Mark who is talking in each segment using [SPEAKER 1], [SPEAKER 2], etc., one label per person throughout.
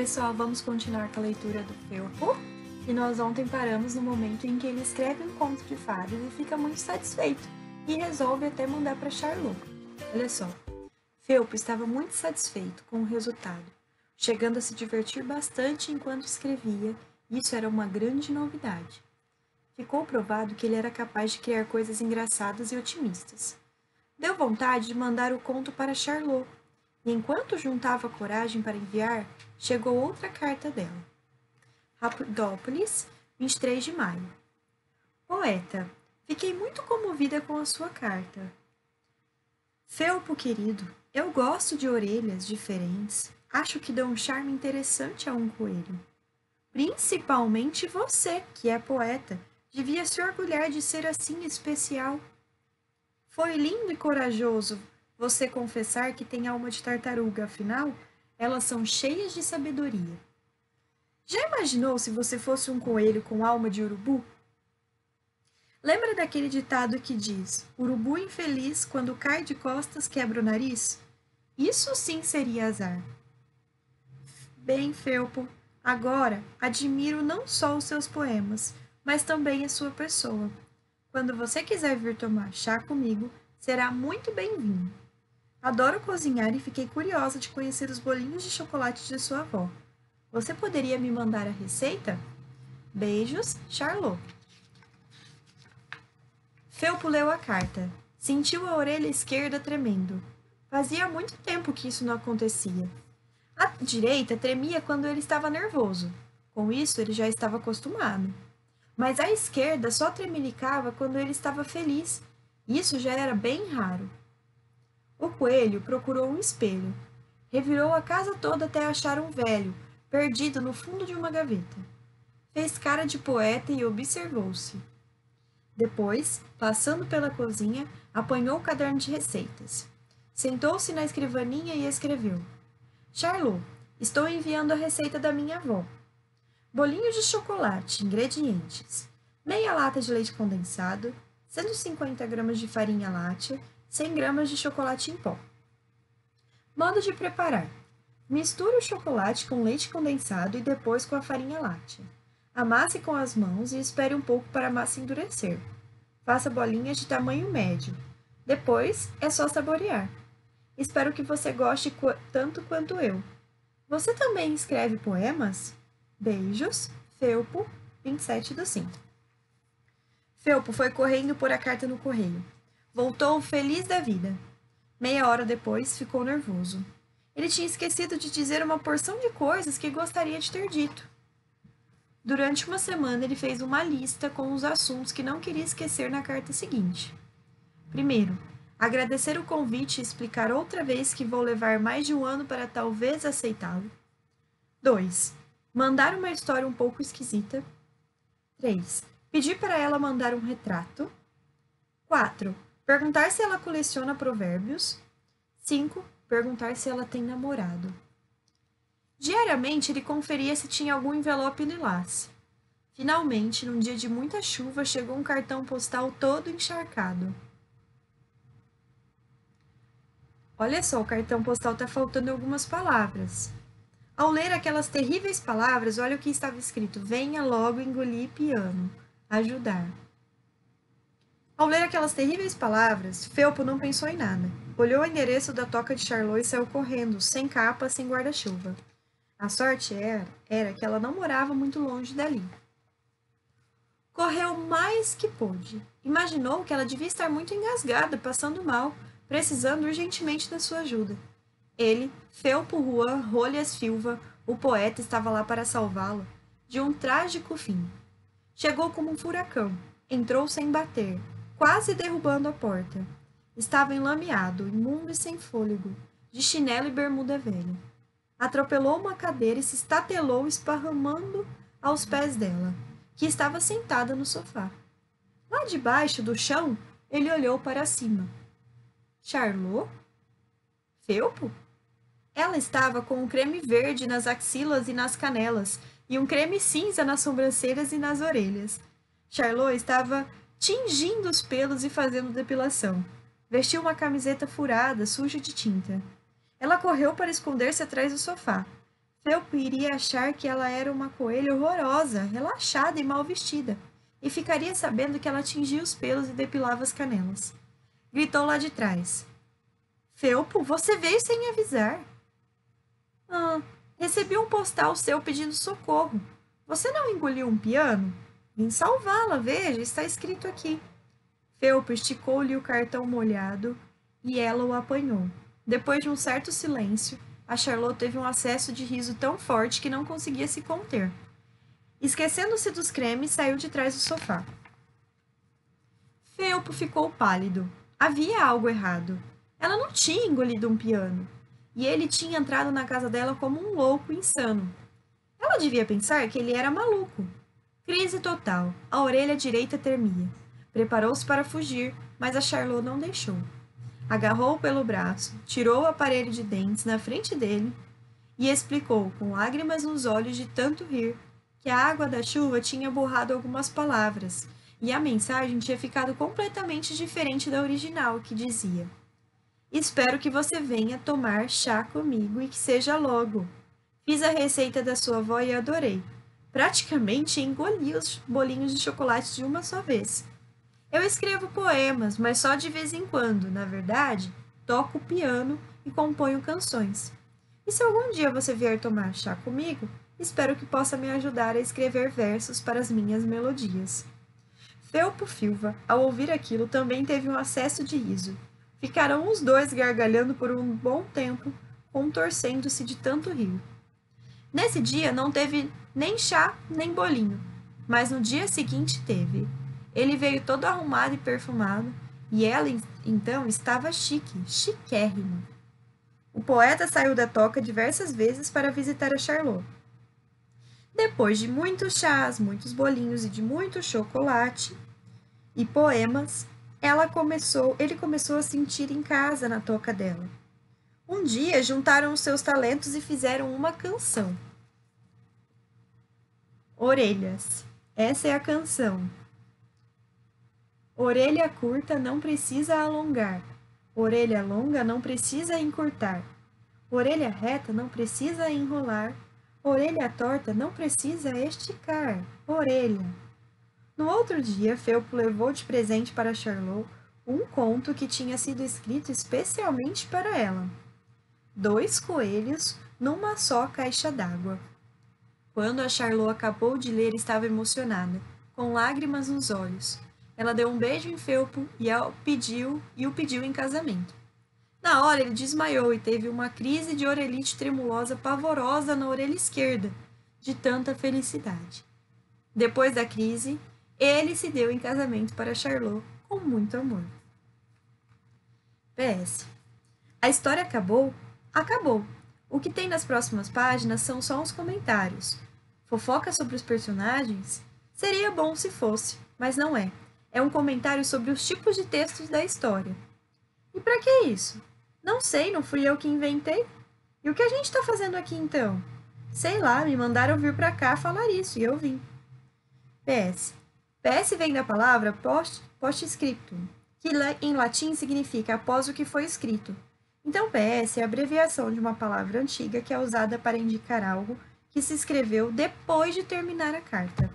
[SPEAKER 1] pessoal, vamos continuar com a leitura do Felpo. E nós ontem paramos no momento em que ele escreve um conto de fadas e fica muito satisfeito e resolve até mandar para Charlot. Olha só, Felpo estava muito satisfeito com o resultado, chegando a se divertir bastante enquanto escrevia. Isso era uma grande novidade. Ficou provado que ele era capaz de criar coisas engraçadas e otimistas. Deu vontade de mandar o conto para Charlot, e enquanto juntava coragem para enviar, chegou outra carta dela. Rapidópolis, 23 de maio. Poeta, fiquei muito comovida com a sua carta. Felpo querido, eu gosto de orelhas diferentes. Acho que dão um charme interessante a um coelho. Principalmente você, que é poeta, devia se orgulhar de ser assim especial. Foi lindo e corajoso você confessar que tem alma de tartaruga, afinal, elas são cheias de sabedoria. Já imaginou se você fosse um coelho com alma de urubu? Lembra daquele ditado que diz: urubu infeliz, quando cai de costas, quebra o nariz? Isso sim seria azar. Bem, Felpo, agora admiro não só os seus poemas, mas também a sua pessoa. Quando você quiser vir tomar chá comigo, será muito bem-vindo. Adoro cozinhar e fiquei curiosa de conhecer os bolinhos de chocolate de sua avó. Você poderia me mandar a receita? Beijos, Charlot. Felpo leu a carta. Sentiu a orelha esquerda tremendo. Fazia muito tempo que isso não acontecia. A direita tremia quando ele estava nervoso. Com isso, ele já estava acostumado. Mas a esquerda só tremelicava quando ele estava feliz. Isso já era bem raro. O coelho procurou um espelho. Revirou a casa toda até achar um velho, perdido no fundo de uma gaveta. Fez cara de poeta e observou-se. Depois, passando pela cozinha, apanhou o caderno de receitas. Sentou-se na escrivaninha e escreveu: Charlot, estou enviando a receita da minha avó. Bolinho de chocolate, ingredientes: meia lata de leite condensado, 150 gramas de farinha láctea, 100 gramas de chocolate em pó. Modo de preparar: misture o chocolate com leite condensado e depois com a farinha láctea. Amasse com as mãos e espere um pouco para a massa endurecer. Faça bolinhas de tamanho médio. Depois, é só saborear. Espero que você goste tanto quanto eu. Você também escreve poemas? Beijos, Felpo, 27/5. Felpo foi correndo pôr a carta no correio. Voltou feliz da vida. Meia hora depois, ficou nervoso. Ele tinha esquecido de dizer uma porção de coisas que gostaria de ter dito. Durante uma semana, ele fez uma lista com os assuntos que não queria esquecer na carta seguinte. Primeiro, agradecer o convite e explicar outra vez que vou levar mais de um ano para talvez aceitá-lo. 2. Mandar uma história um pouco esquisita. 3. Pedir para ela mandar um retrato. 4. Perguntar se ela coleciona provérbios. 5. Perguntar se ela tem namorado. Diariamente, ele conferia se tinha algum envelope lilás. Finalmente, num dia de muita chuva, chegou um cartão postal todo encharcado. Olha só, o cartão postal está faltando algumas palavras. Ao ler aquelas terríveis palavras, olha o que estava escrito: venha logo engolir piano. Ajudar. Ao ler aquelas terríveis palavras, Felpo não pensou em nada. Olhou o endereço da toca de Charlot e saiu correndo, sem capa, sem guarda-chuva. A sorte era que ela não morava muito longe dali. Correu mais que pôde. Imaginou que ela devia estar muito engasgada, passando mal, precisando urgentemente da sua ajuda. Ele, Felpo Juan Rolhas Silva, o poeta, estava lá para salvá-la de um trágico fim. Chegou como um furacão, entrou sem bater, quase derrubando a porta. Estava enlameado, imundo e sem fôlego, de chinelo e bermuda velha. Atropelou uma cadeira e se estatelou esparramando aos pés dela, que estava sentada no sofá. Lá debaixo do chão, ele olhou para cima. Charlot? Felpo? Ela estava com um creme verde nas axilas e nas canelas, e um creme cinza nas sobrancelhas e nas orelhas. Charlot estava tingindo os pelos e fazendo depilação. Vestiu uma camiseta furada, suja de tinta. Ela correu para esconder-se atrás do sofá. Felpo iria achar que ela era uma coelha horrorosa, relaxada e mal vestida, e ficaria sabendo que ela tingia os pelos e depilava as canelas. Gritou lá de trás. Felpo, você veio sem me avisar. Ah, recebi um postal seu pedindo socorro. Você não engoliu um piano? Vim salvá-la, veja, está escrito aqui. Felpo esticou-lhe o cartão molhado e ela o apanhou. Depois de um certo silêncio, a Charlotte teve um acesso de riso tão forte que não conseguia se conter. Esquecendo-se dos cremes, saiu de trás do sofá. Felpo ficou pálido. Havia algo errado. Ela não tinha engolido um piano. E ele tinha entrado na casa dela como um louco insano. Ela devia pensar que ele era maluco. Crise total. A orelha direita tremia. Preparou-se para fugir, mas a Charlotte não deixou. Agarrou-o pelo braço, tirou o aparelho de dentes na frente dele e explicou, com lágrimas nos olhos de tanto rir, que a água da chuva tinha borrado algumas palavras e a mensagem tinha ficado completamente diferente da original, que dizia: Espero que você venha tomar chá comigo e que seja logo. Fiz a receita da sua avó e adorei. Praticamente engoli os bolinhos de chocolate de uma só vez. Eu escrevo poemas, mas só de vez em quando, na verdade, toco piano e componho canções. E se algum dia você vier tomar chá comigo, espero que possa me ajudar a escrever versos para as minhas melodias. Felpo Filva, ao ouvir aquilo, também teve um acesso de riso. Ficaram os dois gargalhando por um bom tempo, contorcendo-se de tanto rir. Nesse dia não teve nem chá nem bolinho, mas no dia seguinte teve. Ele veio todo arrumado e perfumado, e ela então estava chique, chiquérrima. O poeta saiu da toca diversas vezes para visitar a Charlotte. Depois de muitos chás, muitos bolinhos e de muito chocolate e poemas, ele começou a sentir em casa na toca dela. Um dia juntaram os seus talentos e fizeram uma canção. Orelhas. Essa é a canção. Orelha curta não precisa alongar. Orelha longa não precisa encurtar. Orelha reta não precisa enrolar. Orelha torta não precisa esticar. Orelha. No outro dia, Felpo levou de presente para Charlotte um conto que tinha sido escrito especialmente para ela. 2 coelhos numa só caixa d'água. Quando a Charlotte acabou de ler, estava emocionada, com lágrimas nos olhos. Ela deu um beijo em Felpo e o pediu em casamento. Na hora, ele desmaiou e teve uma crise de orelite tremulosa pavorosa na orelha esquerda, de tanta felicidade. Depois da crise, ele se deu em casamento para Charlotte com muito amor. PS. A história acabou? Acabou. O que tem nas próximas páginas são só uns comentários. Fofoca sobre os personagens? Seria bom se fosse, mas não é. É um comentário sobre os tipos de textos da história. E para que isso? Não sei, não fui eu que inventei. E o que a gente está fazendo aqui então? Sei lá, me mandaram vir para cá falar isso e eu vim. PS. PS vem da palavra post-scriptum, que em latim significa após o que foi escrito. Então, PS é a abreviação de uma palavra antiga que é usada para indicar algo que se escreveu depois de terminar a carta.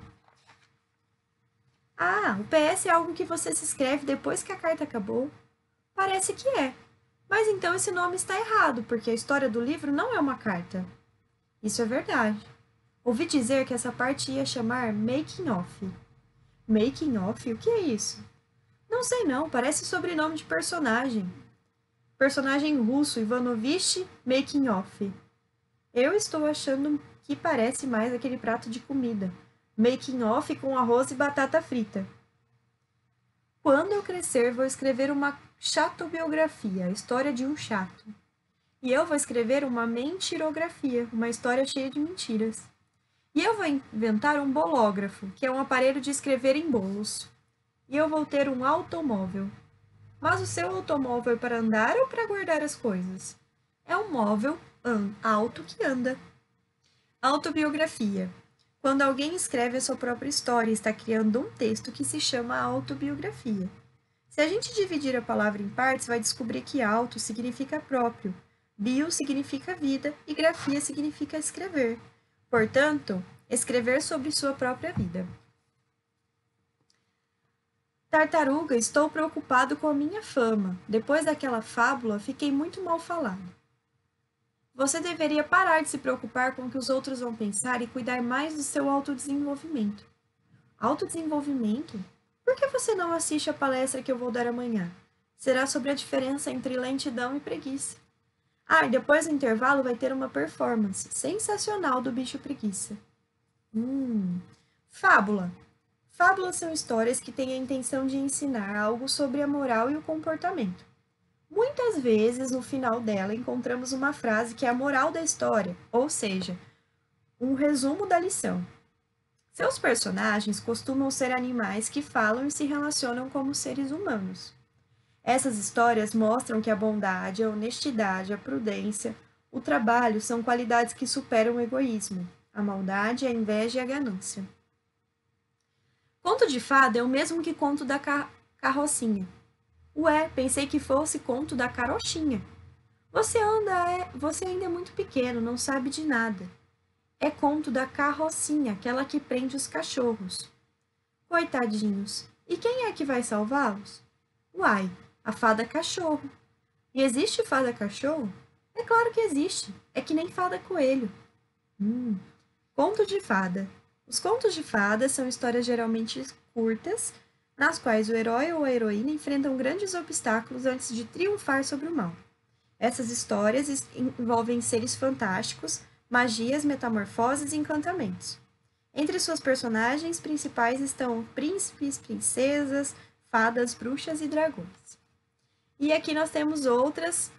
[SPEAKER 1] Ah, o PS é algo que você se escreve depois que a carta acabou? Parece que é. Mas então esse nome está errado, porque a história do livro não é uma carta. Isso é verdade. Ouvi dizer que essa parte ia chamar Making Off. Making Off? O que é isso? Não sei não, parece sobrenome de personagem. Personagem russo, Ivanovich Making Off. Eu estou achando que parece mais aquele prato de comida. Making Off com arroz e batata frita. Quando eu crescer, vou escrever uma chatobiografia, a história de um chato. E eu vou escrever uma mentirografia, uma história cheia de mentiras. E eu vou inventar um bológrafo, que é um aparelho de escrever em bolos. E eu vou ter um automóvel. Mas o seu automóvel é para andar ou para guardar as coisas? É um móvel alto que anda. Autobiografia. Quando alguém escreve a sua própria história, está criando um texto que se chama autobiografia. Se a gente dividir a palavra em partes, vai descobrir que auto significa próprio, Bio significa vida e grafia significa escrever. Portanto, escrever sobre sua própria vida. Tartaruga, estou preocupado com a minha fama. Depois daquela fábula, fiquei muito mal falado. Você deveria parar de se preocupar com o que os outros vão pensar e cuidar mais do seu autodesenvolvimento. Autodesenvolvimento? Por que você não assiste a palestra que eu vou dar amanhã? Será sobre a diferença entre lentidão e preguiça. Ah, e depois do intervalo vai ter uma performance sensacional do bicho preguiça. Fábula. Fábulas são histórias que têm a intenção de ensinar algo sobre a moral e o comportamento. Muitas vezes, no final dela, encontramos uma frase que é a moral da história, ou seja, um resumo da lição. Seus personagens costumam ser animais que falam e se relacionam como seres humanos. Essas histórias mostram que a bondade, a honestidade, a prudência, o trabalho são qualidades que superam o egoísmo, a maldade, a inveja e a ganância. Conto de fada é o mesmo que conto da carrocinha. Ué, pensei que fosse conto da carochinha. Você ainda é muito pequeno, não sabe de nada. É conto da carrocinha, aquela que prende os cachorros. Coitadinhos, e quem é que vai salvá-los? Uai, a fada cachorro. E existe fada cachorro? É claro que existe, é que nem fada coelho. Conto de fada. Os contos de fadas são histórias geralmente curtas, nas quais o herói ou a heroína enfrentam grandes obstáculos antes de triunfar sobre o mal. Essas histórias envolvem seres fantásticos, magias, metamorfoses e encantamentos. Entre suas personagens principais estão príncipes, princesas, fadas, bruxas e dragões. E aqui nós temos outras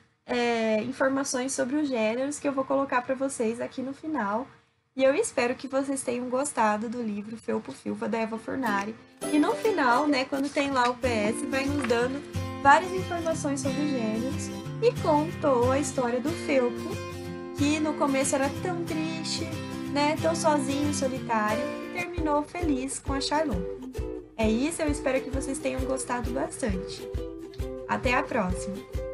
[SPEAKER 1] informações sobre os gêneros que eu vou colocar para vocês aqui no final. E eu espero que vocês tenham gostado do livro Felpo Filfa, da Eva Furnari. E no final, né, quando tem lá o PS, vai nos dando várias informações sobre os gêneros. E contou a história do Felpo, que no começo era tão triste, né, tão sozinho, solitário, e terminou feliz com a Charlotte. É isso, eu espero que vocês tenham gostado bastante. Até a próxima!